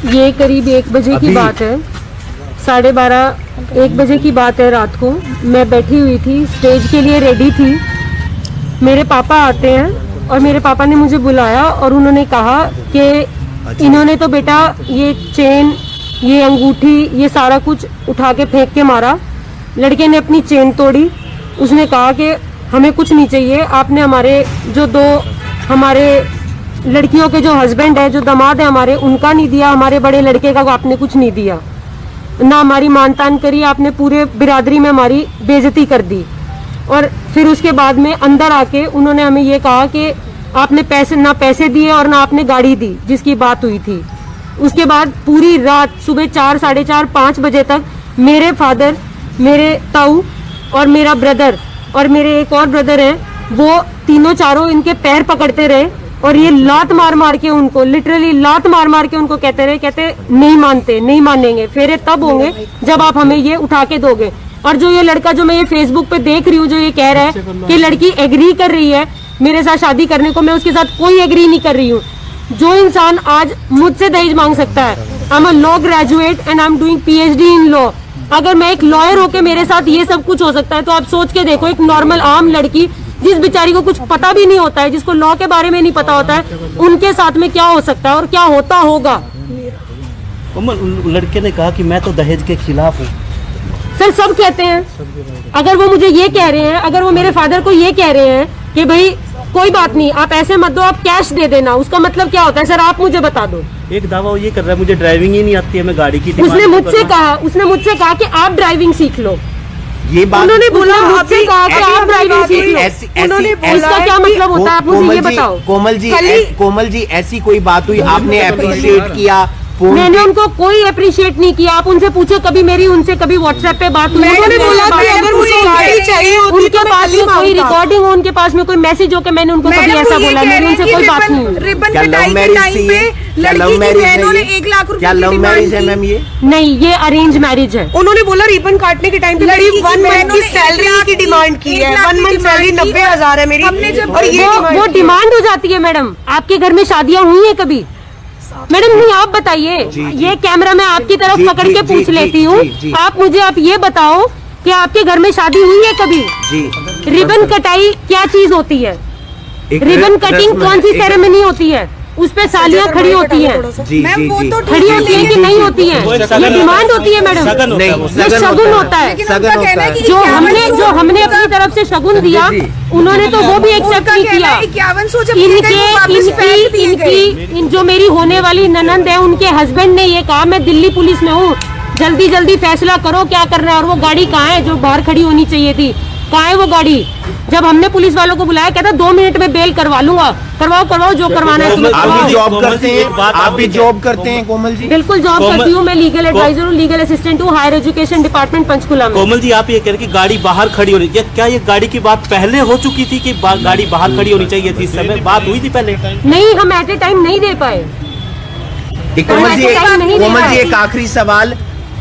ये करीब 1 बजे की बात है, 12:30 1 बजे की बात है। रात को मैं बैठी हुई थी, स्टेज के लिए रेडी थी। मेरे पापा आते हैं और मेरे पापा ने मुझे बुलाया और उन्होंने कहा कि इन्होंने तो बेटा ये चेन, ये अंगूठी, ये सारा कुछ उठा के फेंक के मारा। लड़के ने अपनी चेन तोड़ी। उसने कहा कि हमें कुछ नहीं चाहिए, आपने हमारे लड़कियों के जो हस्बैंड है, जो दामाद है हमारे, उनका नहीं दिया, हमारे बड़े लड़के का आपने कुछ नहीं दिया, ना हमारी मानतान करी, आपने पूरे बिरादरी में हमारी बेइज्जती कर दी। और फिर उसके बाद में अंदर आके उन्होंने हमें ये कहा कि आपने पैसे दिए और ना आपने गाड़ी दी जिसकी बात हुई थी। उसके बाद पूरी रात सुबह 4, साढ़े 4, 5 बजे तक मेरे फादर, मेरे ताऊ और मेरा ब्रदर और मेरे एक और ब्रदर हैं, वो तीनों चारों इनके पैर पकड़ते रहे और ये लात मार मार के उनको, लिटरली लात मार मार के उनको कहते नहीं मानते, नहीं मानेंगे, फेरे तब होंगे जब आप हमें ये उठा के दोगे। और जो ये लड़का, जो मैं ये फेसबुक पे देख रही हूँ, जो ये कह रहा है कि लड़की एग्री कर रही है मेरे साथ शादी करने को, मैं उसके साथ कोई एग्री नहीं कर रही हूँ। जो इंसान आज मुझसे दहेज मांग सकता है, I am a law graduate and I am doing PhD in law. अगर मैं एक लॉयर होके मेरे साथ ये सब कुछ हो सकता है, तो आप सोच के देखो, एक नॉर्मल आम लड़की जिस बेचारी को कुछ पता भी नहीं होता है, जिसको लॉ के बारे में नहीं पता होता है, उनके साथ में क्या हो सकता है और क्या होता होगा। लड़के ने कहा कि मैं तो दहेज के खिलाफ हूँ। सर सब कहते हैं, अगर वो मुझे ये कह रहे हैं, अगर वो मेरे फादर को ये कह रहे हैं कि भाई कोई बात नहीं, आप ऐसे मत दो, आप कैश दे देना, उसका मतलब क्या होता है सर, आप मुझे बता दो। एक दावा वो ये कर रहा है, मुझे ड्राइविंग ही नहीं आती है, मैं गाड़ी की उसने मुझसे कहा कि आप ड्राइविंग सीख लो। ये बात उन्होंने बोला, मुझसे कहा कि आप ड्राइविंग सीख लो। उन्होंने इसका क्या मतलब होता है, आप मुझे ये बताओ। कोमल जी ऐसी कोई बात हुई, आपने अप्रिशिएट किया? मैंने उनको कोई अप्रिशिएट नहीं किया। आप उनसे पूछो, कभी मेरी उनसे कभी व्हाट्सएप पे बात हुई, उन्होंने बोला कि अगर मुझे गाड़ी चाहिए होती उनके पास में कोई रिकॉर्डिंग हो, उनके पास में कोई मैसेज हो के मैंने उनको कभी ऐसा बोला, मेरी उनसे कोई बात नहीं हुई। रिबन कटाई के टाइम पे लड़की की बहनों ने 1 लाख रुपए क्या लव मैरिज है मैम? ये नहीं, ये अरेंज मैरिज है। उन्होंने बोला रिबन काटने के टाइम पे मेरी 1 मंथ की सैलरी की डिमांड की है। 1 मंथ सैलरी 90,000 है मेरी। और वो डिमांड हो जाती है। मैडम, आपके घर में शादियां हुई है कभी? मैडम नहीं, आप बताइए। ये कैमरा मैं आपकी तरफ पकड़ के पूछ लेती हूँ, आप मुझे ये बताओ कि आपके घर में शादी हुई है कभी? रिबन कटाई क्या चीज होती है? रिबन कटिंग कौन सी सेरेमनी होती है? उस पे सालियां खड़ी होती हैं, खड़ी होती है कि नहीं होती है? ये डिमांड होती है मैडम, ये शगुन होता है। जो हमने अपनी तरफ से शगुन दिया, उन्होंने तो वो भी एक्सेप्ट नहीं किया। इनकी जो मेरी होने वाली ननंद है, उनके हस्बैंड ने ये कहा मैं दिल्ली पुलिस में हूँ, जल्दी जल्दी फैसला करो क्या करना है। और वो गाड़ी कहाँ है जो बाहर खड़ी होनी चाहिए थी? कहाँ है वो गाड़ी? जब हमने पुलिस वालों को बुलाया, कहता 2 मिनट में बेल करवा लूंगा। करवाओ जो करवाना है। आप भी जॉब करते हैं? आप भी जॉब करते हैं कोमल जी? बिल्कुल जॉब करती हूँ, मैं लीगल एडवाइजर हूँ, लीगल असिस्टेंट हूँ, हायर एजुकेशन डिपार्टमेंट पंचकुला में। कोमल जी, आप ये कह रहे कि गाड़ी बाहर खड़ी होनी, क्या ये गाड़ी की बात पहले हो चुकी थी कि गाड़ी बाहर खड़ी होनी चाहिए थी? इस समय बात हुई थी पहले? नहीं, हम एट ए टाइम नहीं दे पाए। कोमल जी एक आखिरी सवाल,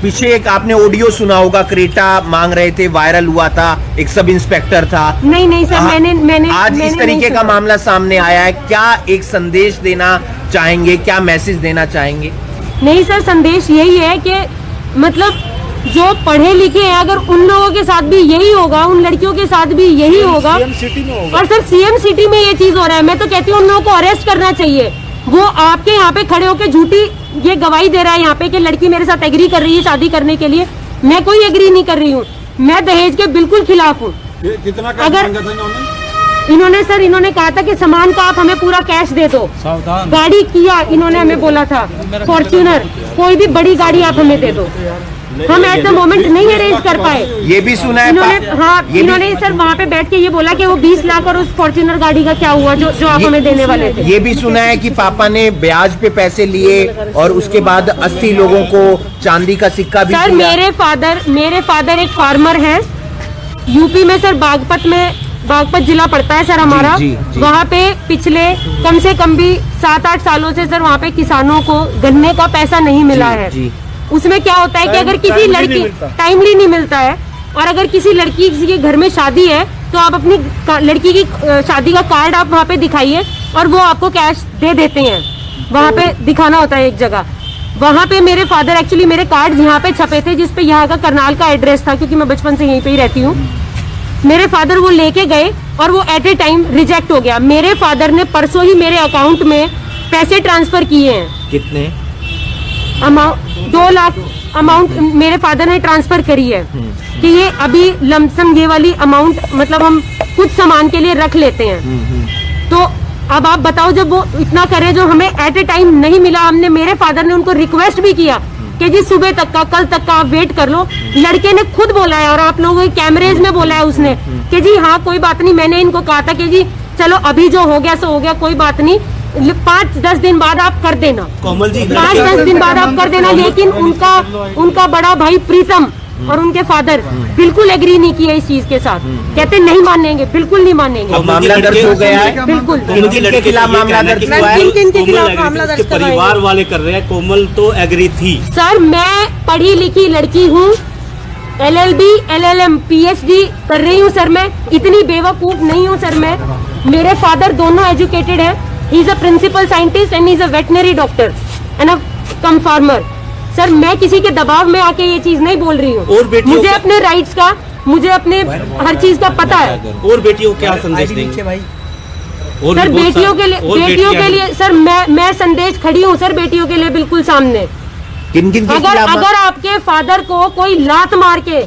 पीछे एक आपने ऑडियो सुना होगा, क्रेटा मांग रहे थे, वायरल हुआ था, एक सब इंस्पेक्टर था। नहीं सर, मैंने आज इस तरीके का मामला सामने आया है, क्या एक संदेश देना चाहेंगे, क्या मैसेज देना चाहेंगे? नहीं सर, संदेश यही है कि मतलब जो पढ़े लिखे हैं, अगर उन लोगों के साथ भी यही होगा, उन लड़कियों के साथ भी यही होगा। और सर CM सिटी में ये चीज हो रहा है, मैं तो कहती हूँ उन लोगों को अरेस्ट करना चाहिए। वो आपके यहाँ पे खड़े होकर झूठी ये गवाही दे रहा है यहाँ पे कि लड़की मेरे साथ एग्री कर रही है शादी करने के लिए। मैं कोई एग्री नहीं कर रही हूँ, मैं दहेज के बिल्कुल खिलाफ हूँ। अगर इन्होंने कहा था कि सामान का आप हमें पूरा कैश दे दो। गाड़ी किया इन्होंने हमें बोला था, फॉर्च्यूनर, कोई भी बड़ी गाड़ी आप हमें दे दो। हम एट द मोमेंट नहीं अरेंज कर पाए। ये भी सुना है इन्होंने सर वहाँ पे बैठ के ये बोला कि वो 20 लाख और उस फॉर्च्यूनर गाड़ी का क्या हुआ जो आप हमें देने वाले थे। ये भी सुना है कि पापा ने ब्याज पे पैसे लिए और उसके बाद 80 लोगों को चांदी का सिक्का भी सर दिया। मेरे फादर एक फार्मर है, यूपी में सर बागपत जिला पड़ता है सर हमारा। वहाँ पे पिछले कम से कम भी 7-8 सालों से सर वहाँ पे किसानों को गन्ने का पैसा नहीं मिला है। उसमें क्या होता है कि अगर किसी लड़की टाइमली नहीं मिलता है, और अगर किसी लड़की किसी के घर में शादी है तो आप अपनी लड़की की शादी का कार्ड आप वहाँ पे दिखाइए और वो आपको कैश दे देते हैं। वहाँ पे दिखाना होता है एक जगह। वहां पे मेरे फादर एक्चुअली मेरे कार्ड यहाँ पे छपे थे जिसपे यहाँ का करनाल का एड्रेस था, क्योंकि मैं बचपन से यहीं पे ही रहती हूँ। मेरे फादर वो लेके गए और वो एट ए टाइम रिजेक्ट हो गया। मेरे फादर ने परसों ही मेरे अकाउंट में पैसे ट्रांसफर किए हैं। कितने? अमाउंट 2 लाख अमाउंट मेरे फादर ने ट्रांसफर करी है कि ये अभी लमसम ये वाली अमाउंट मतलब हम कुछ सामान के लिए रख लेते हैं। तो अब आप बताओ, जब वो इतना करे जो हमें एट ए टाइम नहीं मिला, हमने मेरे फादर ने उनको रिक्वेस्ट भी किया कि जी सुबह तक का, कल तक का आप वेट कर लो। लड़के ने खुद बोला है और आप लोगों के कैमरेज में बोला है उसने कि जी हाँ कोई बात नहीं, मैंने इनको कहा था कि जी चलो अभी जो हो गया सो हो गया, कोई बात नहीं, 5-10 दिन बाद आप कर देना, कोमल जी 5-10 दिन बाद आप कर देना। लेकिन उनका बड़ा भाई प्रीतम और उनके फादर बिल्कुल एग्री नहीं किए इस चीज के साथ, कहते नहीं मानेंगे, बिल्कुल नहीं मानेंगे। अब मामला दर्ज हो गया है, बिल्कुल किनके खिलाफ मामला दर्ज हुआ है? किन-किन के खिलाफ मामला दर्ज उसके परिवार वाले कर रहे हैं, कोमल तो एग्री थी। सर मैं पढ़ी लिखी लड़की हूँ, LLB LLM PhD कर रही हूँ सर, मैं इतनी बेवकूफ नहीं हूँ सर मैं। मेरे फादर दोनों एजुकेटेड है, he is a principal scientist and he is a veterinary doctor and a cum farmer. Sir मैं किसी के दबाव में आके ये चीज नहीं बोल रही हूँ। और बेटियों मुझे का- अपने राइट्स का, मुझे अपने हर चीज का पता है। और बेटियों को क्या संदेश देंगे? और सर भी बहुत बेटियों के लिए, और बेटियों बेटियां के लिए सर मैं संदेश खड़ी हूँ सर, बेटियों के लिए बिल्कुल सामने। किन-किन के अगर खिलाफ? अगर आपके फादर को कोई लात मार के,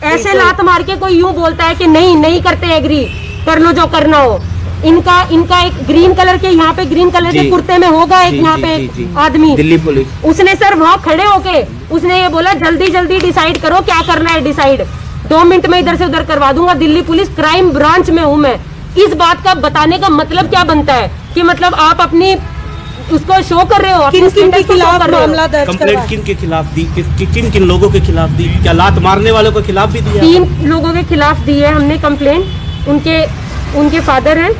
ऐसे लात मार के कोई यूं बोलता है कि नहीं करते एग्री, कर लो जो करना हो। इनका एक ग्रीन कलर के, यहाँ पे ग्रीन कलर के जी। कुर्ते में होगा एक जी, यहाँ जी, पे जी, जी। आदमी, दिल्ली पुलिस। उसने सर वहाँ खड़े होके उसने ये बोला जल्दी डिसाइड करो क्या करना है, डिसाइड 2 मिनट में इधर से उधर करवा दूंगा। दिल्ली पुलिस क्राइम ब्रांच में हूँ मैं। इस बात का बताने का मतलब क्या बनता है कि मतलब आप अपनी उसको शो कर रहे हो, अपने किन-किन के status को show खिलाफ कर रहे हो। मामला दर्ज कंप्लेंट करवाया? किन के खिलाफ दी? किन लोगों के खिलाफ दी? क्या लात मारने वालों के खिलाफ भी दिया? 3 लोगों के खिलाफ दी है हमने कंप्लेंट। उनके फादर हैं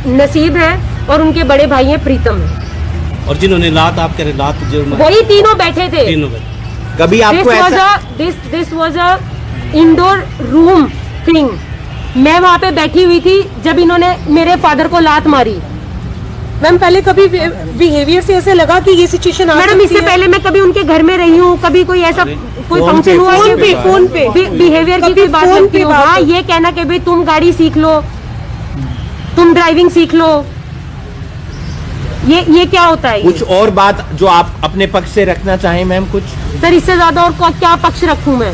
नसीब है और उनके बड़े भाई हैं प्रीतम है। और जिन्होंने लात, आप कह रहे लात जो वही तीनों बैठे थे। तीनों में कभी आपको ऐसा this was a indoor room thing. मैं वहाँ पे बैठी हुई थी जब इन्होंने मेरे फादर को लात मारी। मैम पहले कभी बिहेवियर से ऐसे लगा कि ये सिचुएशन आ मैडम सकती इससे है? पहले मैं कभी उनके घर में रही हूँ, कभी कोई ऐसा कोई फोन फंक्शन पे- हुआ फोन पे- फोन पे बिहेवियर की कभी कोई बात फोन लगती पे हो। बात हाँ हो। ये कहना कि भाई तुम गाड़ी सीख लो, तुम ड्राइविंग सीख लो, ये क्या होता है? कुछ और बात जो आप अपने पक्ष से रखना चाहें मैम? कुछ सर इससे ज्यादा और क्या पक्ष रखूं मैं?